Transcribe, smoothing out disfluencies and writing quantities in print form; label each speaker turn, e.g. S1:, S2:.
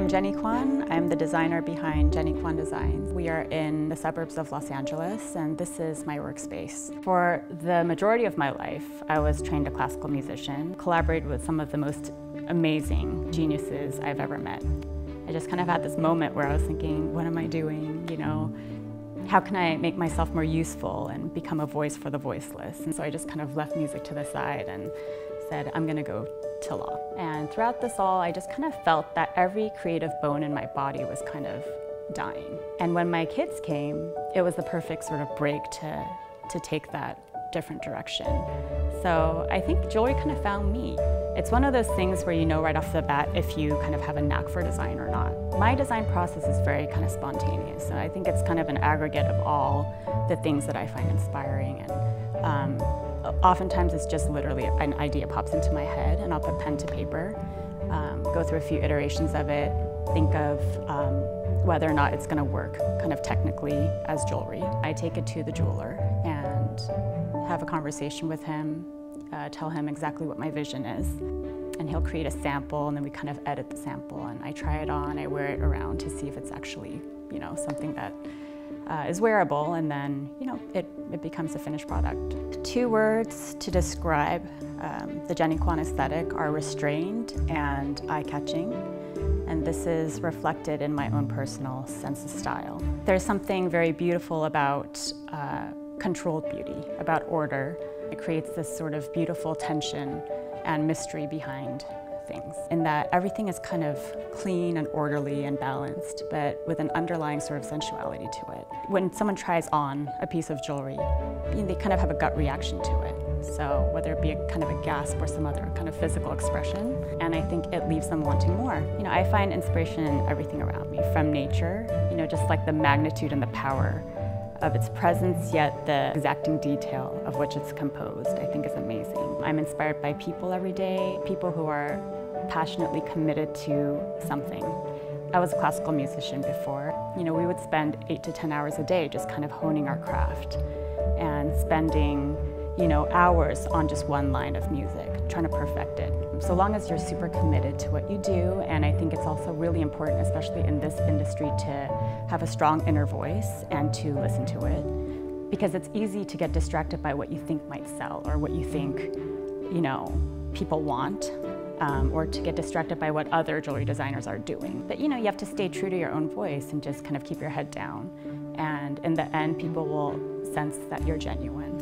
S1: I'm Jennie Kwon. I'm the designer behind Jennie Kwon Designs. We are in the suburbs of Los Angeles, and this is my workspace. For the majority of my life, I was trained a classical musician, collaborated with some of the most amazing geniuses I've ever met. I just kind of had this moment where I was thinking, what am I doing? You know, how can I make myself more useful and become a voice for the voiceless? And so I just kind of left music to the side and said, I'm gonna go to law. And throughout this all, I just kind of felt that every creative bone in my body was kind of dying. And when my kids came, it was the perfect sort of break to take that different direction. So I think jewelry kind of found me. It's one of those things where you know right off the bat if you kind of have a knack for design or not. My design process is very kind of spontaneous, and I think it's kind of an aggregate of all the things that I find inspiring. And oftentimes it's just literally an idea pops into my head and I'll put pen to paper, go through a few iterations of it, think of whether or not it's going to work kind of technically as jewelry. I take it to the jeweler and have a conversation with him, tell him exactly what my vision is, and he'll create a sample, and then we kind of edit the sample, and I try it on, I wear it around to see if it's actually, you know, something that is wearable, and then, you know, it becomes a finished product. Two words to describe the Jennie Kwon aesthetic are restrained and eye-catching, and this is reflected in my own personal sense of style. There's something very beautiful about controlled beauty, about order. It creates this sort of beautiful tension and mystery behind things, in that everything is kind of clean and orderly and balanced, but with an underlying sort of sensuality to it. When someone tries on a piece of jewelry, they kind of have a gut reaction to it. So whether it be a kind of a gasp or some other kind of physical expression, and I think it leaves them wanting more. You know, I find inspiration in everything around me, from nature, you know, just like the magnitude and the power of its presence, yet the exacting detail of which it's composed, I think is amazing. I'm inspired by people every day, people who are passionately committed to something. I was a classical musician before. You know, we would spend 8 to 10 hours a day just kind of honing our craft and spending, you know, hours on just one line of music, trying to perfect it. So long as you're super committed to what you do, and I think it's also really important, especially in this industry, to have a strong inner voice and to listen to it. Because it's easy to get distracted by what you think might sell, or what you think, you know, people want, or to get distracted by what other jewelry designers are doing. But you know, you have to stay true to your own voice and just kind of keep your head down. And in the end, people will sense that you're genuine.